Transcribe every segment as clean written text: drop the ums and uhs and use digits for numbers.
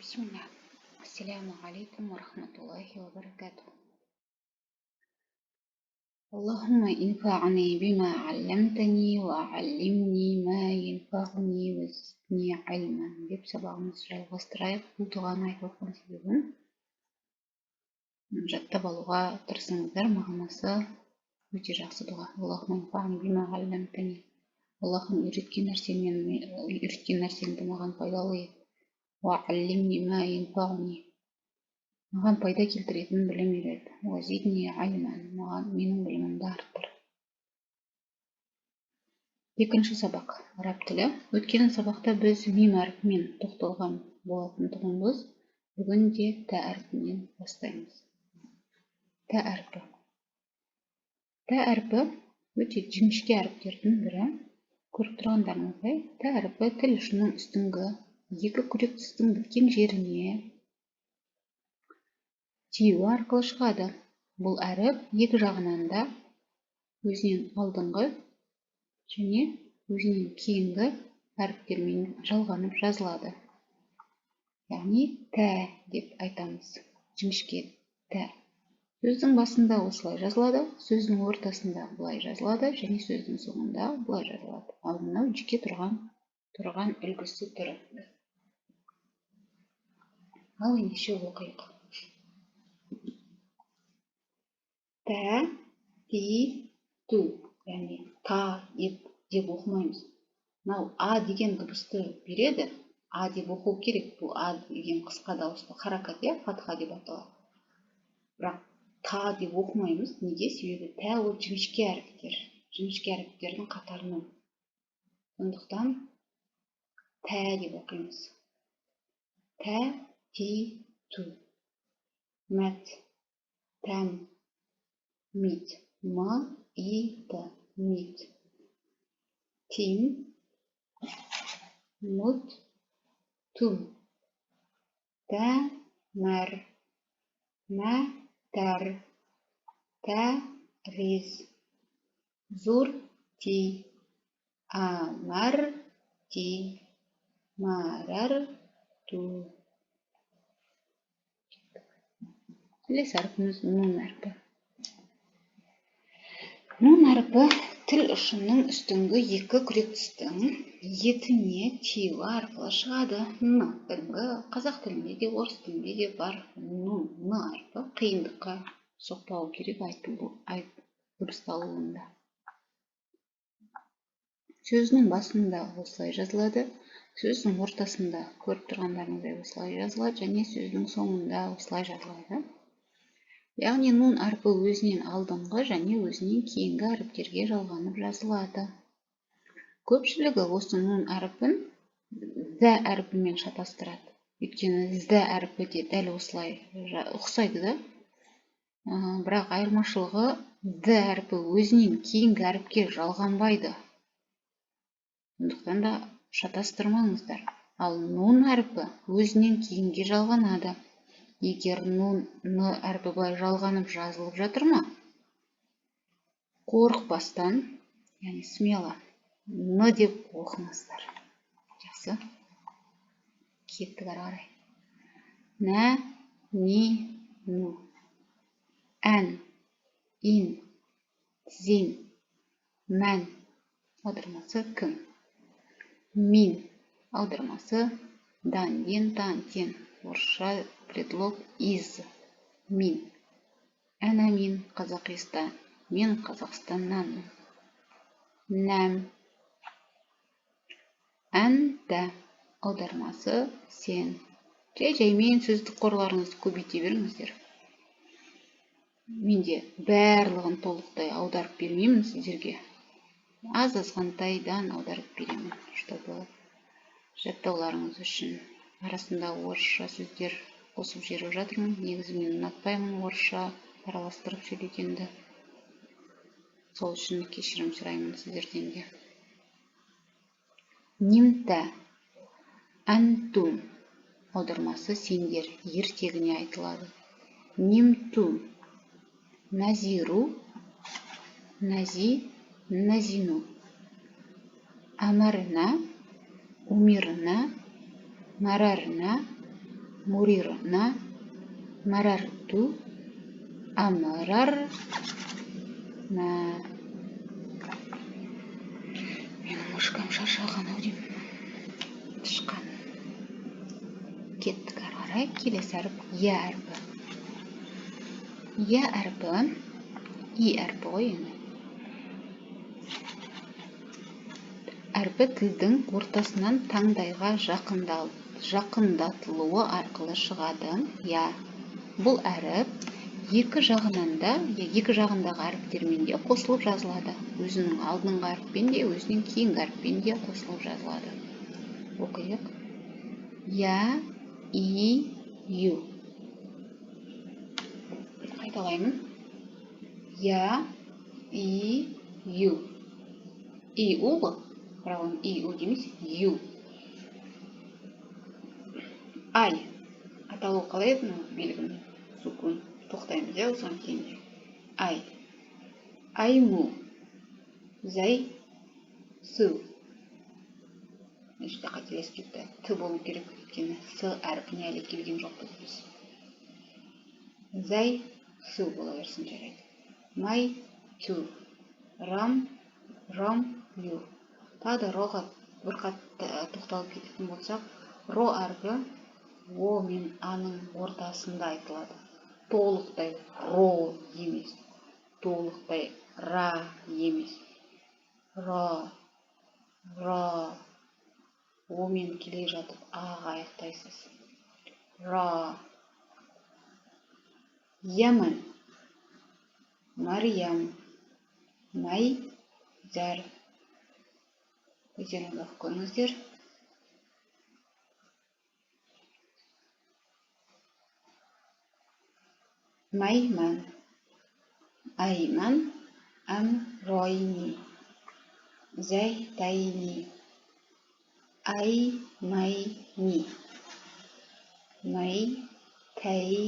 بسم الله. السلام عليكم ورحمة الله وبركاته. اللهم انفعني بما علمتني وعلمني ما ينفعني وزدني علما деп сабағымызды жалғастырайық. Бұл дұғаны айтып отқан себебім жаттап алуға тырысыңыздар. Мағынасы өте жақсы дұға. Аллахумма инфани бима алламтани. Аллахым үйреткен нәрсеңді маған пайдалы ет. وعلمني ما ينفعني. маған пайда келтіретін білім үйрет. وزدني علما. маған менің білімімді арттыр. Екінші сабақ араб тілі. Өткен сабақта біз мим әрпімен тоқталған болатын тұғынбыз. Бүгін де тә әрпінен бастаймыз. Тә әрпі. Тә әрпі өте жіңішке әріптердің бірі. Көріп тұрғандарыңыздай, тә әрпі тіл ұшының үстіңгі екі күрек тістің біткен жеріне тию арқылы шығады. Бұл әріп екі жағынан да өзінен алдыңғы және өзінен кейінгі әріптермен жалғанып жазылады. Яғни тә деп айтамыз. Жіңішке тә. Сөздің басында осылай жазылады, сөздің ортасында бұлай жазылады және сөздің соңында бұлай жазылады. Ал мынау жеке тұрған үлгісі түрі. Ал ендеше оқиық. Тә, ти, ту. Яғни та деп оқымаймыз. Мынау а деген дыбысты береді. А деп оқу керек. Бұл а деген қысқа дауысты харакат, фатха деп аталады. Бірақ та деп оқымаймыз. Неге? Себебі тә ол жіңішке әріптер. Жіңішке әріптердің қатарынан. Сондықтан тә деп оқимыз. Тә, ти, ту. Мәт, тәм, мит, ма, и, та, мит. Тим, мут, тум. Тә, мәр, мә, тәр, тә, риз. Зур, ти, амар, ти, марар, ту. Келесі әрпіміз нун әрпі. Нун әрпі тіл ұшының үстіңгі екі күрек тістің етіне тию арқылы шығады. Кәдімгі қазақ тілінде де, орыс тілінде де бар нун әрпі. Қиындыққа соқпауы керек дыбысталуында. Сөзінің басында осылай жазылады, сөздің ортасында көріп тұрғандарыңыздай осылай жазылады және сөздің соңында осылай жазылады. Яғни нун әрпі өзінен алдыңғы және өзінен кейінгі әріптерге жалғанып жазылады. Көпшілігі осы нун әрпін зә әрпімен шатастырады. Өйткені зә әрпі де дәл осылай ұқсайды да. Бірақ айырмашылығы зә әрпі өзінен кейінгі әріпке жалғанбайды. Сондықтан да шатастырмаңыздар. Ал нун әрпі өзінен кейінге жалғанады. Егер н әрпі былай жалғанып жазылып жатыр ма? Қорықпастан, яғни смело, н деп оқыңыздар. Жақсы. Кеттік ары қарай. Нә, ни, ну. Ән, ин, зин, мән. Аудармасы кім? Мин. Аудармасы дан, ден, тан, тен. Орысша предлог из. Мин. Әна мин Қазақистан. Мен Қазақстаннанмын. Нәм. Әнтә. Аудармасы сен. Жаймен сөздік қорларыңызды көбейте беріңіздер. Менде барлығын толықтай аударып бермеймін сіздерге. Аз-азғантайдан аударып беремін, чтобы жаттауларыңыз үшін. Арасында орысша сөздер қосып жіберіп жатырмын. Негізі мен ұнатпаймын орысша араластырып сөйлегенді. Сол үшін кешірім сұраймын сіздерден де. Нимтә, әнтум. Аудармасы сендер, ертегіне айтылады. Нимтум. Назиру, нази, назину. Амарна, умирна, марарна, мурирна, марарту, амрарна. Менің мышкам шаршаған ау деймін. Тышқан. Кеттік ары қарай. Келесі әріп я әрпі. Я әрпі и әрпі ғой енді. Әрпі тілдің ортасынан таңдайға жақындатылуы арқылы шығады. Я. Бұл әріп екі жағындағы әріптермен де қосылып жазылады. Өзінің алдыңғы әріппен де, өзінің кейінгі әріппен де қосылып жазылады. Оқиық. Я, и, ю. Қайталаймын. Я, и, ю. И, у ғой. Бірақ оны и, у демейсіз. Ю. Ай. Аталу қалай еді? Белгім. Сукун. Тоқтаймыз, иә, осыған кейін. Ай. Айму. Зай. Су. Іште қателесіп кетті. Т болу керек еткені. С әрпіне әлі келген жоқпыз біз. Зай. Су бола берсін жарайды. Май. Ту. Рам. Ю. Тағы да роға бір қатты тоқталып кететін болсақ, ро әрпі о мен аның ортасында айтылады. Толықтай ро емес. Толықтай ра емес. Ро. О мен келе жатып аға аяқтайсыз. Ра. Яман. Мариям. Май. Зәр. Өздеріңіз оқып көріңіздер. Майман. Айман. Амройни. Зайтайни. Аймайни. Майтайни.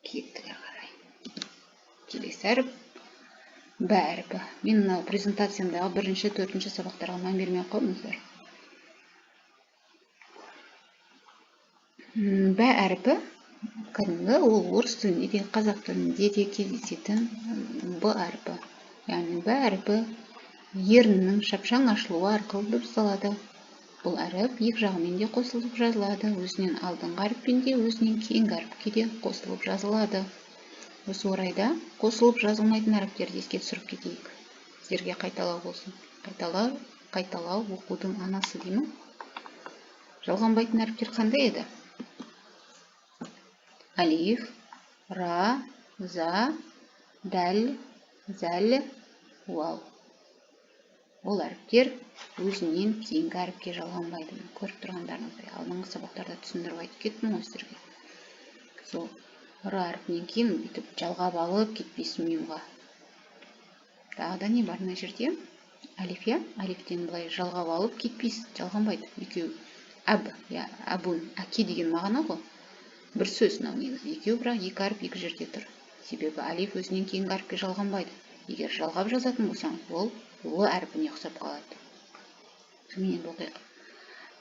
Кеттік қарай. Келесі әріп бә әрпі. Мен мынау презентациямдағы 1-4 сабақтарға мән бермей қойыңыздар. Бә әрпі кәдімгі ол орыс тілінде де, қазақ тілінде де кездесетін б әрпі. Яғни бә әрпі еріннің шапшаң ашылуы арқылы дыбысталады. Бұл әріп екі жағымен де қосылып жазылады. Өзінен алдыңғы әріппен де, өзінен кейінгі әріпке де қосылып жазылады. Осы орайда қосылып жазылмайтын әріптерді еске түсіріп кетейік. Сіздерге қайталау болсын. Қайталау оқудың анасы деймін. Жалғанбайтын әріптер қандай еді? Алиф, ра, за, дәл, зәл, уау. Ол әріптер өзінен кейінгі әріпке жалғанбайды. Көріп тұрғандарыңыздай, алдыңғы сабақтарда түсіндіріп айтып кеттім ғой сіздерге. Сол ра әрпінен кейін бүйтіп жалғап алып кетпейсің миымға. Тағы да не бар мына жерде? Алиф, я? Алифтен былай жалғап алып кетпейсің, жалғанбайды. Екеу әб, я, әбун, әке деген мағына ғой. Бір сөз мынау негізі. Екеу, бірақ екі әріп екі жерде тұр. Себебі алиф өзінен кейінгі әріпке жалғанбайды. Егер жалғап жазатын болсаң, ол л әрпіне ұқсап қалады. Мен оқиық.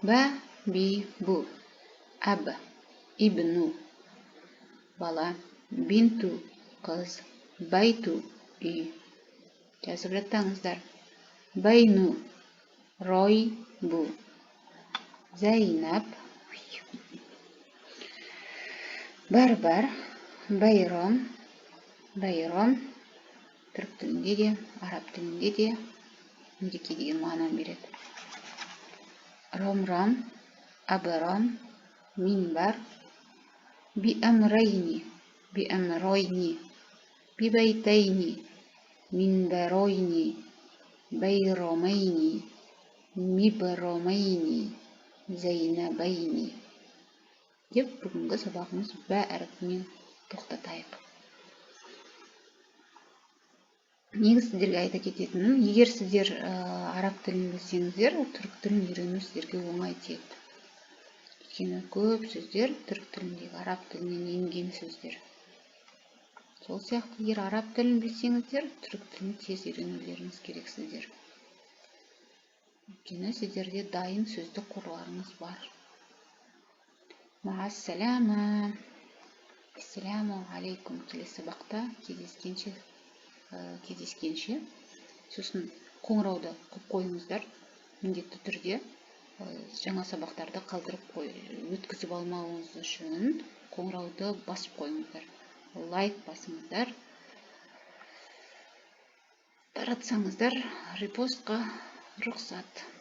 Бә, би, бу. Әб, ибну. Бала. Бинту, қыз. Байту, үй. Жазып жаттаңыздар. Байну, рой, бу. Зайнап. Бар, байрам. Түрік тілінде де, араб тілінде де мереке деген мағынаны береді. Ромрам, абрам, минбар. Биамрайни, бибайтайни, минбаройни, байромайни, мибромайни, зайнабайни. Деп бүгінгі сабағымыз бә әріпімен тоқтатайық. Негіз сіздерге айта кететінім, егер сіздер араб тілін білсеңіздер, түрік тілін үйрену сіздерге оңай тиеді. Өйткені көп сөздер түрік тіліндегі араб тілінен енген сөздер. Сол сияқты егер араб тілін білсеңіздер, түрік тілін тез үйренулеріңіз керек сіздер. Өйткені сіздерде дайын сөздік қорларыңыз бар. Маассалама. Ассаламу алейкум. Келесі сабақта кездескенше. Сосын қоңырауды қойып қойыңыздар. Міндетті түрде жаңа сабақтарды өткізіп алмауыңыз үшін қоңырауды басып қойыңыздар. Лайк басыңыздар. Таратсаңыздар репостқа рұқсат.